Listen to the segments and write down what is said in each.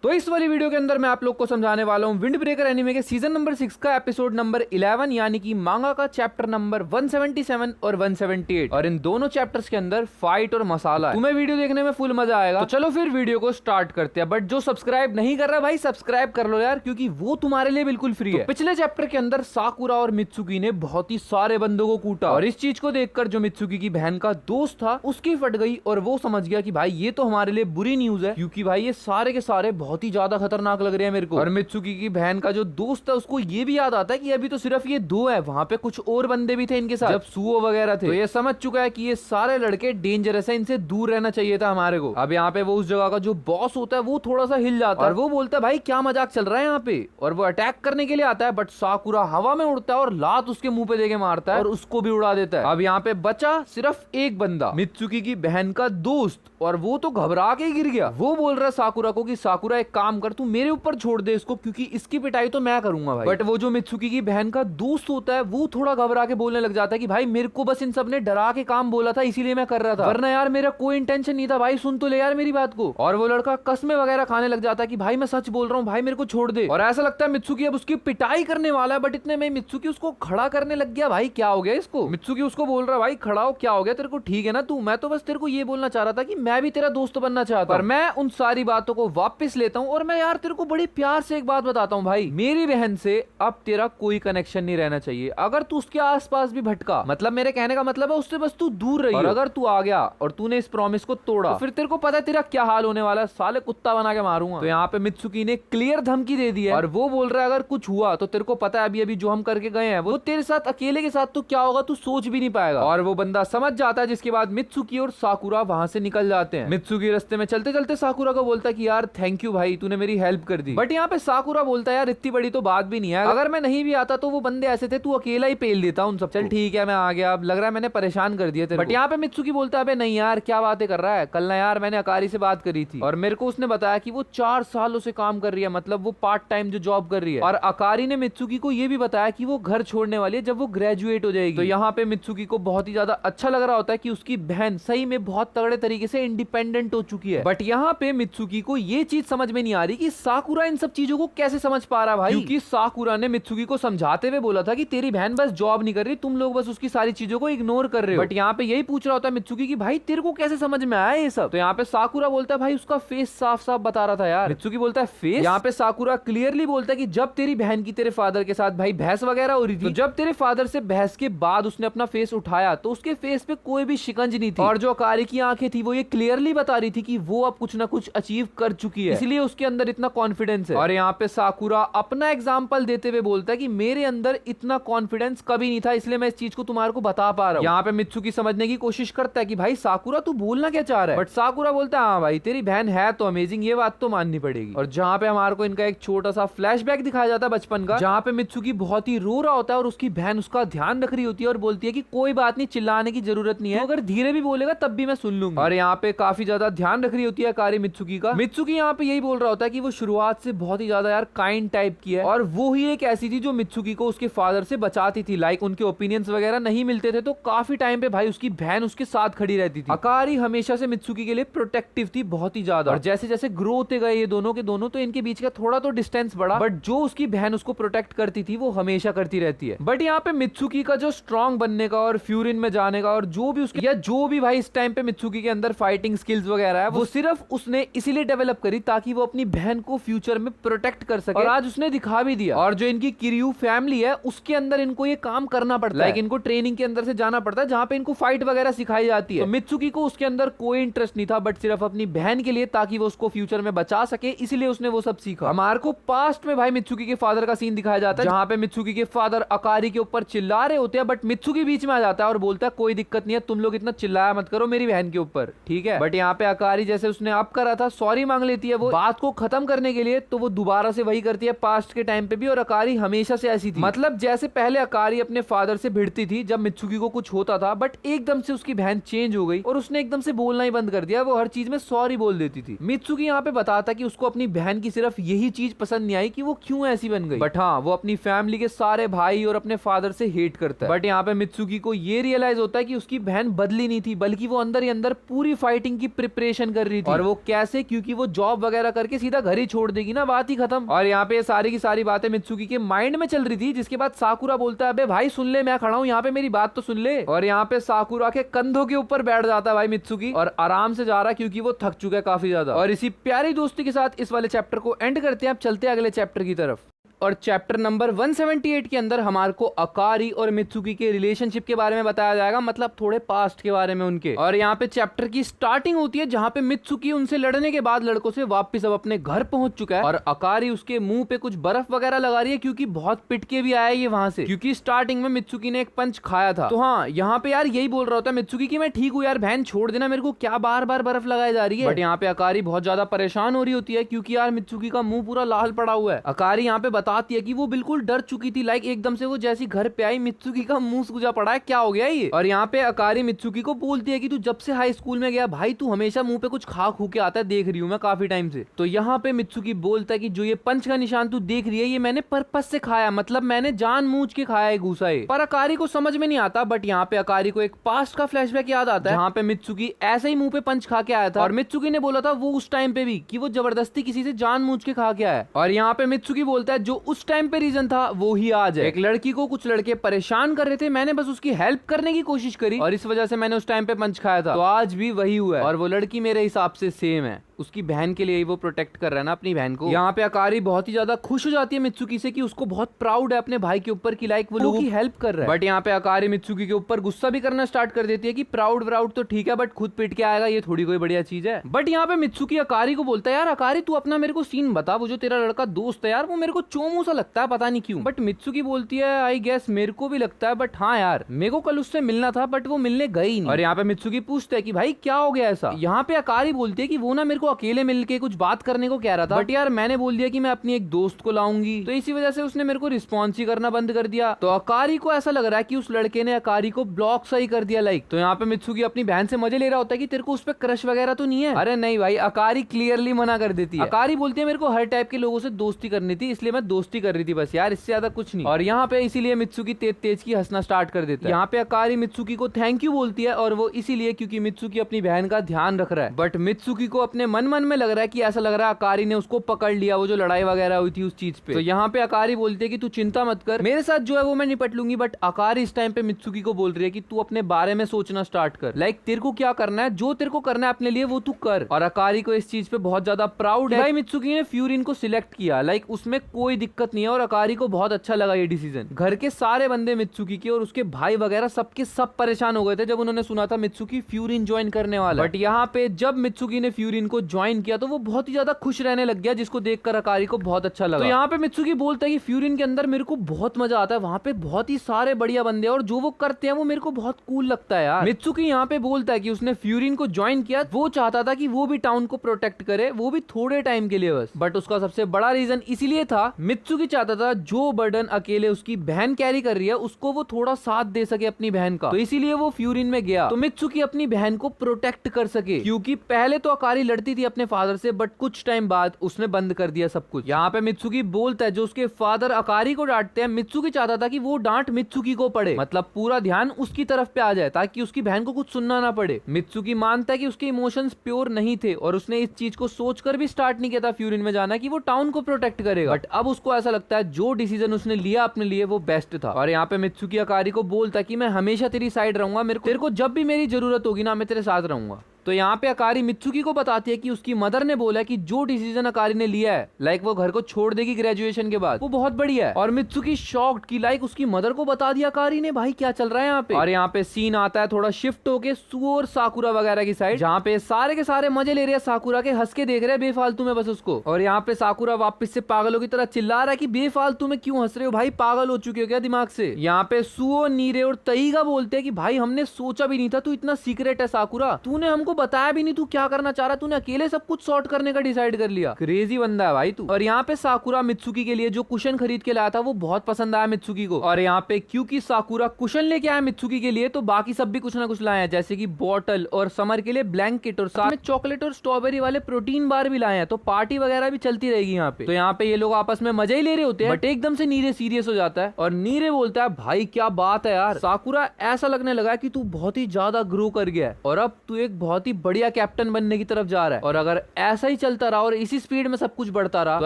तो इस वाली वीडियो के अंदर मैं आप लोग को समझाने वाला हूँ विंड ब्रेकर एनीमे के सीजन नंबर 6 का एपिसोड नंबर 11 यानी कि मांगा का चैप्टर नंबर 177 और 178। और इन दोनों चैप्टर्स के अंदर फाइट और मसाला है। तुम्हें वीडियो देखने में फुल मजा आएगा। तो चलो फिर वीडियो को स्टार्ट करते हैं। बट जो सब्सक्राइब नहीं कर रहा भाई सब्सक्राइब कर लो यार, क्योंकि वो तुम्हारे लिए बिल्कुल फ्री है। पिछले चैप्टर के अंदर साकुरा और मित्सुकी ने बहुत ही सारे बंदों को कूटा और इस चीज को देखकर जो मित्सुकी की बहन का दोस्त था उसकी फट गई और वो समझ गया कि भाई ये तो हमारे लिए बुरी न्यूज है, क्योंकि भाई ये सारे के सारे बहुत ही ज्यादा खतरनाक लग रहे हैं मेरे को। और मित्सुकी की बहन का जो दोस्त है उसको ये भी याद आता है कि अभी तो सिर्फ ये दो है, वहां पे कुछ और बंदे भी थे इनके साथ जब सुओ वगैरह थे। तो ये समझ चुका है कि ये सारे लड़के डेंजरस है, इनसे दूर रहना चाहिए था हमारे को। अब यहाँ पे वो उस जगह का जो बॉस होता है वो थोड़ा सा हिल जाता है और वो बोलता है भाई क्या मजाक चल रहा है यहाँ पे, और वो अटैक करने के लिए आता है। बट साकुरा हवा में उड़ता है और लात उसके मुंह पे देके मारता है और उसको भी उड़ा देता है। अब यहाँ पे बचा सिर्फ एक बंदा, मित्सुकी की बहन का दोस्त, और वो तो घबरा के गिर गया। वो बोल रहा है साकुरा को कि साकुरा एक काम कर, तू मेरे ऊपर छोड़ दे इसको, क्योंकि इसकी पिटाई तो मैं करूंगा भाई। बट वो जो मित्सुकी की बहन का दोस्त होता है वो थोड़ा घबरा के बोलने लग जाता है कि भाई मेरे को बस इन सब ने डरा के काम बोला था इसीलिए मैं कर रहा था, वरना यार मेरा कोई इंटेंशन नहीं था भाई, सुन तो ले यार मेरी बात को। और वो लड़का कसमें वगैरह खाने लग जाता है कि भाई मैं सच बोल रहा हूँ भाई मेरे को छोड़ दे। और ऐसा लगता है मित्सुकी अब उसकी पिटाई करने वाला है, बट इतने में मित्सुकी उसको खड़ा करने लग गया। भाई क्या हो गया इसको? मित्सुकी उसको बोल रहा है भाई खड़ा हो, क्या हो गया तेरे को, ठीक है ना तू? मैं तो बस तेरे को ये बोलना चाह रहा था कि मैं भी तेरा दोस्त बनना चाहता हूं, पर मैं उन सारी बातों को वापस लेता हूं। और मैं यार तेरे को बड़ी प्यार से एक बात बताता हूं भाई, मेरी बहन से अब तेरा कोई कनेक्शन नहीं रहना चाहिए। अगर तू उसके आसपास भी भटका, मतलब मेरे कहने का मतलब है उससे बस तू दूर रही। और अगर तू आ गया और तूने इस प्रॉमिस को तोड़ा तो फिर तेरे को पता है तेरा क्या हाल होने वाला है, साले कुत्ता बना के मारूंगा। तो यहाँ पे मित्सुकी ने क्लियर धमकी दे दी है और वो बोल रहा है अगर कुछ हुआ तो तेरे को पता है अभी अभी जो हम करके गए हैं वो तेरे साथ अकेले के साथ तो क्या होगा तू सोच भी नहीं पाएगा। और वो बंदा समझ जाता है, जिसके बाद मित्सुकी और साकुरा वहां से निकल जाते हैं। मित्सुकी रास्ते में चलते चलते साकुरा को बोलता है कि यार थैंक यू भाई तूने मेरी हेल्प कर दी। बट यहाँ पे साकुरा बोलता है यार इतनी बड़ी तो बात भी नहीं है, अगर मैं नहीं भी आता तो वो बंदे ऐसे थे तू अकेला ही पेल देता उन सब। चल ठीक है मैं आ गया, अब लग रहा है मैंने परेशान कर दिया तेरे। बट यहाँ पे मित्सुकी बोलता है नहीं यार क्या बातें कर रहा है, कल ना यार मैंने अकारी से बात करी थी और मेरे को उसने बताया कि वो 4 सालों से काम कर रही है, मतलब वो पार्ट टाइम जो जॉब कर रही है। और अकारी ने मित्सुकी को ये भी बताया कि वो घर छोड़ने वाली है जब वो ग्रेजुएट हो जाएगी। तो यहाँ पे मित्सुकी को बहुत ही ज्यादा अच्छा लग रहा होता है कि उसकी बहन सही में बहुत तगड़े तरीके से इंडिपेंडेंट हो चुकी है। बट यहाँ पे मित्सुकी को ये चीज समझ में नहीं आ रही कि साकुरा इन सब चीजों को कैसे समझ पा रहा भाई, क्योंकि साकुरा ने मित्सुकी को समझाते हुए बोला था कि तेरी बहन बस जॉब नहीं कर रही, तुम लोग बस उसकी सारी चीजों को इग्नोर कर रहे हो। बट यहाँ पे यही पूछ रहा होता है मित्सुकी कि भाई तेरे को कैसे समझ में आया ये सब? तो यहाँ पे साकुरा बोलता है भाई उसका फेस साफ साफ बता रहा था यार। मित्सुकी बोलता है फेस? यहाँ पे साकुरा क्लियरली बोलता है कि जब तेरी बहन की तेरे फादर के साथ भाई बहस वगैरह हो रही थी, तो जब तेरे फादर से बहस के बाद उसने अपना फेस उठाया तो उसके फेस पे कोई भी शिकंज नहीं थी, और जो अकारी की आंखें थी वो ये क्लियरली बता रही थी कि वो अब कुछ ना कुछ अचीव कर चुकी है, इसलिए उसके अंदर इतना कॉन्फिडेंस है। और यहाँ पे साकुरा अपना एग्जांपल देते हुए बोलता है कि मेरे अंदर इतना कॉन्फिडेंस कभी नहीं था, इसलिए मैं इस चीज को तुम्हारे को बता पा रहा हूँ। यहाँ पे मित्सुकी समझने की कोशिश करता है कि भाई साकुरा तू बोलना क्या चाह रहा है? बट साकुरा बोलता है हाँ भाई तेरी बहन है तो अमेजिंग, ये बात तो माननी पड़ेगी। और जहाँ पे हमारे को इनका एक छोटा सा फ्लैशबैक दिखाया जाता है बचपन का, जहाँ पे मित्सुकी बहुत ही रो रहा होता है और उसकी बहन उसका ध्यान रख रही होती है और बोलती है कि कोई बात नहीं चिल्लाने की जरूरत नहीं है, अगर धीरे भी बोलेगा तब भी मैं सुन लूंगा। और यहाँ पे काफी ज्यादा ध्यान रख रही होती है कारी मित्सुकी का। मित्सुकी यहाँ पे यही बोल रहा होता है कि वो शुरुआत से बहुत ही ज्यादा यार काइंड टाइप की है, और वो ही एक ऐसी थी जो मित्सुकी को उसके फादर से बचाती थी। लाइक उनके ओपिनियंस वगैरह नहीं मिलते थे तो काफी टाइम पे भाई उसकी बहन उसके साथ खड़ी रहती थी। अकारी हमेशा से मित्सुकी के लिए प्रोटेक्टिव थी बहुत ही ज्यादा, और जैसे जैसे ग्रो होते गए ये दोनों के दोनों तो इनके बीच का थोड़ा तो डिस्टेंस बढ़ा, बट जो उसकी बहन उसको प्रोटेक्ट करती थी वो हमेशा करती रहती है। बट यहाँ पे मित्सुकी का जो स्ट्रॉन्ग बनने का और फ्यूरिन में जाने का और जो भी उसके या जो भी भाई इस टाइम पे मित्सुकी के अंदर फाइटिंग स्किल्स वगैरह है वो सिर्फ उसने इसीलिए डेवलप करी ताकि वो अपनी बहन को फ्यूचर में प्रोटेक्ट कर सके, और आज उसने दिखा भी दिया। और जो इनकी किरयू फैमिली है उसके अंदर इनको ये काम करना पड़ता है, लाइक इनको ट्रेनिंग के अंदर से जाना पड़ता है जहाँ पे इनको फाइट वगैरह सिखाई जाती है। तो मित्सुकी को उसके अंदर कोई इंटरेस्ट नहीं था, बट सिर्फ अपनी बहन के लिए ताकि वो उसको फ्यूचर में बचा सके, इसलिए उसने वो सब सीखा। हमारे को पास्ट में भाई मित्सुकी के फादर का सीन दिखाया जाता है जहाँ पे मित्सुकी के फादर अकारी के ऊपर चिल्ला रहे होते हैं, बट मित्सुकी बीच में आ जाता है और बोलता है कोई दिक्कत नहीं है, तुम लोग इतना चिल्लाया मत करो मेरी बहन के ऊपर, ठीक है। बट यहाँ पे अकारी जैसे उसने अब करा था सॉरी मांग लेती है वो बात को खत्म करने के लिए, तो वो दोबारा से वही करती है पास्ट के टाइम पे भी। और अकारी हमेशा से ऐसी थी, मतलब जैसे पहले अकारी अपने फादर से भिड़ती थी जब मित्सुकी को कुछ होता था, बट एकदम से उसकी बहन चेंज हो गई और उसने एकदम से बोलना ही बंद कर दिया, वो हर चीज में सॉरी बोल देती थी। मित्सुकी यहाँ पे बताता कि उसको अपनी बहन की सिर्फ यही चीज पसंद नहीं आई कि वो क्यों ऐसी बन गई, बट हाँ वो अपनी फैमिली के सारे भाई और अपने फादर से हेट करता है। बट यहाँ पे मित्सुकी को ये रियलाइज होता है कि उसकी बहन बदली नहीं थी, बल्कि वो अंदर ही अंदर पूरी फाइटिंग की प्रिपरेशन कर रही थी। और वो कैसे? क्योंकि वो जॉब वगैरह करके सीधा घर ही छोड़ देगी ना, बात ही खत्म। और यहाँ पे सारी की सारी बातें मित्सुकी के माइंड में चल रही थी, जिसके बाद साकुरा बोलता है अबे भाई सुन ले, मैं खड़ा हूँ यहाँ पे, मेरी बात तो सुन ले। और यहाँ पे साकुरा के कंधों के ऊपर बैठ जाता है भाई मित्सुकी और आराम से जा रहा है, क्योंकि वो थक चुका है काफी ज्यादा। और इसी प्यारी दोस्ती के साथ इस वाले चैप्टर को एंड करते हैं। अब चलते हैं अगले चैप्टर की तरफ। और चैप्टर नंबर 178 के अंदर हमारे को अकारी और मित्सुकी के रिलेशनशिप के बारे में बताया जाएगा, मतलब थोड़े पास्ट के बारे में उनके। और यहाँ पे चैप्टर की स्टार्टिंग होती है जहाँ पे मित्सुकी उनसे लड़ने के बाद लड़कों से वापस अब अपने घर पहुंच चुका है और अकारी उसके मुंह पे कुछ बर्फ वगैरह लगा रही है, क्योंकि बहुत पिट के भी आया ये वहां से, क्योंकि स्टार्टिंग में मित्सुकी ने एक पंच खाया था। तो हाँ, यहाँ पे यार यही बोल रहा होता है मित्सुकी की मैं ठीक हूँ यार, बहन छोड़ देना मेरे को, क्या बार बार बर्फ लगाई जा रही है। बट यहाँ पे अकारी बहुत ज्यादा परेशान हो रही होती है, क्योंकि यार मित्सुकी का मुंह पूरा लाल पड़ा हुआ है। अकारी यहाँ पे बताती है कि वो बिल्कुल डर चुकी थी, लाइक एकदम से वो जैसी घर पे आई मित्सुकी का मुंह सूजा पड़ा है, क्या हो गया ये। और यहाँ पे अकारी मित्सुकी को बोलती है कि तू जब से हाई स्कूल में गया भाई तू हमेशा मुंह पे कुछ खा खू के आता है, देख रही हूँ मैं काफी टाइम से। तो यहाँ पे मित्सुकी बोलता है कि जो ये पंच का निशान तू देख रही है ये मैंने पर्पस से खाया, मतलब मैंने जानबूझ के खाया है घूसा है। पर अकारी को समझ में नहीं आता। बट यहाँ पे अकारी को एक पास्ट का फ्लैशबैक याद आता है, जहाँ पे मित्सुकी ऐसे ही मुंह पे पंच खा के आया था और मित्सुकी ने बोला था वो उस टाइम पे भी कि वो जबरदस्ती किसी से जानबूझ के खा के आया। और यहाँ पे मित्सुकी बोलता है जो उस टाइम पे रीजन था वो ही आज है। एक लड़की को कुछ लड़के परेशान कर रहे थे, मैंने बस उसकी हेल्प करने की कोशिश करी और इस वजह से मैंने उस टाइम पे पंच खाया था, तो आज भी वही हुआ है। और वो लड़की मेरे हिसाब से सेम है, उसकी बहन के लिए ही वो प्रोटेक्ट कर रहा है ना अपनी बहन को। यहाँ पे अकारी बहुत ही ज्यादा खुश हो जाती है मित्सुकी से कि उसको बहुत प्राउड है अपने भाई के ऊपर कि लाइक वो लोगों की हेल्प कर रहा है। बट यहाँ पे अकारी मित्सुकी के ऊपर गुस्सा भी करना स्टार्ट कर देती है कि प्राउड तो ठीक है बट खुद पिट के आएगा ये थोड़ी कोई बढ़िया चीज है। बट यहाँ पे मित्सुकी अकारी को बोलता है यार अकारी तू अपना मेरे को सीन बता, वो जो तेरा लड़का दोस्त है यार वो मेरे को चोमू सा लगता है पता नहीं क्यों। बट मित्सुकी बोलती है आई गेस मेरे को भी लगता है, बट हाँ यार मेरे को कल उससे मिलना था बट वो मिलने गई नहीं। और यहाँ पे मित्सुकी पूछता है कि भाई क्या हो गया ऐसा। यहाँ पे अकारी बोलती है कि वो ना मेरे को अकेले मिलके कुछ बात करने को कह रहा था, बट यार मैंने बोल दिया कि मैं अपनी एक दोस्त को लाऊंगी, तो इसी वजह से उसने मेरे को रिस्पॉन्स ही करना बंद कर दिया। तो अकारी को ऐसा लग रहा है कि उस लड़के ने अकारी को ब्लॉक सही कर दिया लाइक। तो यहाँ पे मित्सुकी अपनी बहन से मजे ले रहा होता है कि तेरे को उस पर क्रश वगैरह तो नहीं है। अरे नहीं भाई, अकारी क्लियरली मना कर देती है। अकारी बोलती है मेरे को हर टाइप के लोगों से दोस्ती करनी थी इसलिए मैं दोस्ती कर रही थी बस यार, इससे ज्यादा कुछ नहीं। और यहाँ पे इसीलिए मित्सुकी तेज तेज की हंसना स्टार्ट कर देता है। यहाँ पे अकारी मित्सुकी को थैंक यू बोलती है और वो इसीलिए क्योंकि मित्सुकी अपनी बहन का ध्यान रख रहा है। बट मित्सुकी को अपने मन में लग रहा है कि ऐसा लग रहा है अकारी ने उसको पकड़ लिया, वो जो लड़ाई वगैरह हुई थी उस चीज पे। तो यहाँ पे अकारी बोलती है कि तू चिंता मत कर, मेरे साथ जो है वो मैं निपट लूंगी। बट अकारी इस टाइम पे मित्सुकी को बोल रही है कि तू अपने बारे में सोचना स्टार्ट कर, लाइक तेरे को क्या करना है, जो तेरे को करना है अपने लिए वो तू कर। और अकारी को इस चीज पे बहुत ज्यादा प्राउड है भाई मित्सुकी ने फ्यूरिन को सिलेक्ट किया, लाइक उसमें कोई दिक्कत नहीं है। और अकारी को बहुत अच्छा लगा ये डिसीजन। घर के सारे बंदे मित्सुकी के और उसके भाई वगैरह सबके सब परेशान हो गए थे जब उन्होंने सुना था मित्सुकी फ्यूरिन ज्वाइन करने वाला। बट यहाँ पे जब मित्सुकी ने फ्यूरिन को ज्वाइन किया तो वो बहुत ही ज्यादा खुश रहने लग गया, जिसको देखकर अकारी को बहुत अच्छा लगा। तो यहाँ पे मित्सुकी बोलता है कि फ्यूरिन के अंदर मेरे को बहुत मजा आता है, वहाँ पे बहुत ही सारे बढ़िया बंदे और जो वो करते हैं वो मेरे को बहुत कूल लगता है यार। मित्सुकी यहाँ पे बोलता है कि उसने फ्यूरिन को ज्वाइन किया, वो चाहता था कि वो भी टाउन को प्रोटेक्ट करे, वो भी थोड़े टाइम के लिए बस। बट उसका सबसे बड़ा रीजन इसीलिए था, मित्सुकी चाहता था जो बर्डन अकेले उसकी बहन कैरी कर रही है उसको वो थोड़ा साथ दे सके अपनी बहन का, तो इसीलिए वो फ्यूरिन में गया तो मित्सुकी अपनी बहन को प्रोटेक्ट कर सके। क्योंकि पहले तो अकारी लड़ती थी अपने फादर से, बट कुछ टाइम बाद उसने बंद कर दिया सब कुछ। यहाँ पे मित्सुकी बोलता है जो उसके फादर अकारी को डांटते हैं, मित्सुकी चाहता था कि वो डांट मित्सुकी को पड़े, मतलब पूरा ध्यान उसकी तरफ पे आ जाए ताकि उसकी बहन को कुछ सुनना ना पड़े। मित्सुकी मानता है कि उसके इमोशंस प्योर नहीं थे और उसने इस चीज को सोचकर भी स्टार्ट नहीं किया था फ्यूरिन में जाना कि वो टाउन को प्रोटेक्ट करेगा। बट अब उसको ऐसा लगता है जो डिसीजन उसने लिया अपने लिए वो बेस्ट था। और यहाँ पे मित्सुकी अकारी को बोलता है कि मैं हमेशा तेरी साइड रहूंगा, तेरे को जब भी मेरी जरूरत होगी ना मैं तेरे साथ रहूंगा। तो यहाँ पे अकारी मित्सुकी को बताती है कि उसकी मदर ने बोला कि जो डिसीजन अकारी ने लिया है, लाइक वो घर को छोड़ देगी ग्रेजुएशन के बाद, वो बहुत बढ़िया है। और मित्सुकी शॉक्ड कि लाइक उसकी मदर को बता दिया अकारी ने, भाई क्या चल रहा है यहाँ पे। और यहाँ पे सीन आता है थोड़ा शिफ्ट होके सुओ और साकुरा वगैरह की साइड, जहाँ पे सारे के सारे मजे ले रहे हैं साकुरा के, हंस के देख रहे हैं बेफालतू में बस उसको। और यहाँ पे साकुरा वापस से पागलों की तरह चिल्ला रहा है कि बेफालतू में क्यों हंस रहे हो भाई, पागल हो चुके हो क्या दिमाग से। यहाँ पे सुओ, नीरे और तईगा बोलते हैं कि भाई हमने सोचा भी नहीं था तू इतना सीक्रेट है साकुरा, तूने हमको बताया भी नहीं तू क्या करना चाह रहा, तूने अकेले सब कुछ सॉर्ट करने का डिसाइड कर लिया, क्रेजी बंदा है भाई तू। और यहाँ पे साकुरा मित्सुकी के लिए जो कुशन खरीद के लाया था वो बहुत पसंद आया मित्सुकी को। और यहाँ पे क्योंकि साकुरा कुशन लेके आया मित्सुकी के लिए तो बाकी सब भी कुछ ना कुछ लाए हैं, जैसे कि बॉटल और समर के लिए ब्लैंकेट और साथ में चॉकलेट और स्ट्रॉबेरी वाले प्रोटीन बार भी लाए हैं, तो पार्टी वगैरह भी चलती रहेगी यहाँ पे। तो यहाँ पे ये लोग आपस में मजे ही ले रहे होते हैं, बट एकदम से नीरे सीरियस हो जाता है और नीरे बोलता है भाई क्या बात है यार, साकुरा ऐसा लगने लगा कि तू बहुत ही ज्यादा ग्रो कर गया है और अब तू एक बहुत बहुत ही बढ़िया कैप्टन बनने की तरफ जा रहा है, और अगर ऐसा ही चलता रहा और इसी स्पीड में सब कुछ बढ़ता रहा तो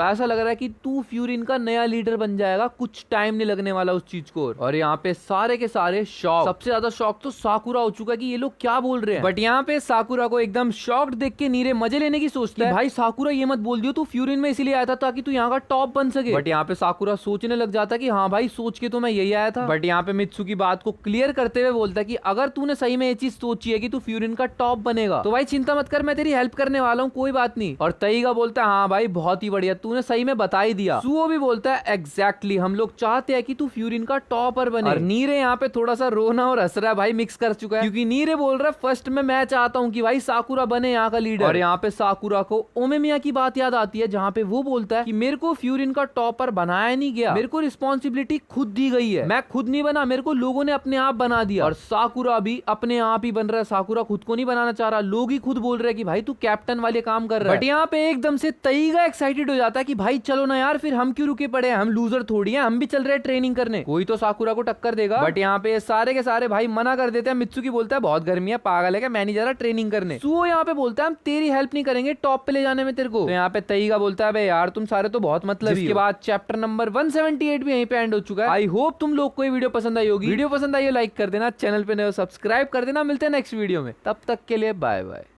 ऐसा लग रहा है कि तू फ्यूरिन का नया लीडर बन जाएगा, कुछ टाइम नहीं लगने वाला उस चीज को। और यहाँ पे सारे के सारे शॉक, सबसे ज्यादा शॉक तो साकुरा हो चुका है कि ये लोग क्या बोल रहे हैं। बट यहाँ पे साकुरा को एकदम शॉक्ड देख के नीरे मजे लेने की सोचता है, भाई साकुरा ये मत बोल दियो तू फ्यूरिन में इसीलिए आया था ताकि तू यहाँ का टॉप बन सके। बट यहाँ पे साकुरा सोचने लग जाता कि हाँ भाई सोच के तो मैं यही आया था। बट यहाँ पे मित्सुकी बात को क्लियर करते हुए बोलता है कि अगर तूने सही में ये चीज सोची है कि तू फ्यूरिन का टॉप बनेगा तो भाई चिंता मत कर, मैं तेरी हेल्प करने वाला हूँ, कोई बात नहीं। और तईगा बोलता है हाँ भाई बहुत ही बढ़िया, तूने सही में बता ही दिया। सुओ भी बोलता है एग्जैक्टली, हम लोग चाहते हैं कि तू फ्यूरिन का टॉपर बने। और नीरे यहाँ पे थोड़ा सा रोना और हंस रहा है, भाई मिक्स कर चुका है, क्योंकि नीरे बोल रहा है फर्स्ट में मैं चाहता हूँ कि भाई साकुरा बने यहाँ का लीडर। और यहाँ पे साकुरा को ओमेमिया की बात याद आती है जहाँ पे वो बोलता है कि मेरे को फ्यूरिन का टॉपर बनाया नहीं गया, मेरे को रिस्पॉन्सिबिलिटी खुद दी गई है, मैं खुद नहीं बना, मेरे को लोगों ने अपने आप बना दिया। और साकुरा भी अपने आप ही बन रहा है, साकुरा खुद को नहीं बनाना चाह रहा, लोग ही खुद बोल रहे हैं कि भाई तू कैप्टन वाले काम कर रहा है। बट यहाँ पे एकदम से तईगा एक्साइटेड हो जाता है कि भाई चलो ना यार, फिर हम क्यों रुके पड़े हैं, हम लूजर थोड़ी हैं, हम भी चल रहे हैं ट्रेनिंग करने, कोई तो साकुरा को टक्कर देगा। बट यहाँ पे सारे के सारे भाई मना कर देते हैं। मित्सुकी बोलता है बहुत गर्मी है, पागल है क्या, मैं नहीं जा रहा ट्रेनिंग करने। सुओ यहाँ पे बोलता है हम तेरी हेल्प नहीं करेंगे टॉप पे ले जाने में तेरे को। तो यहाँ पे तईगा बोलता है यार तुम सारे तो बहुत मतलब। इसके बाद चैप्टर नंबर 178 भी यहीं पे एंड हो चुका है। आई होप तुम लोग को ये वीडियो पसंद आई होगी। वीडियो पसंद आई हो लाइक कर देना, चैनल पे नए हो सब्सक्राइब कर देना। मिलते हैं नेक्स्ट वीडियो में, तब तक के लिए बाय बाय।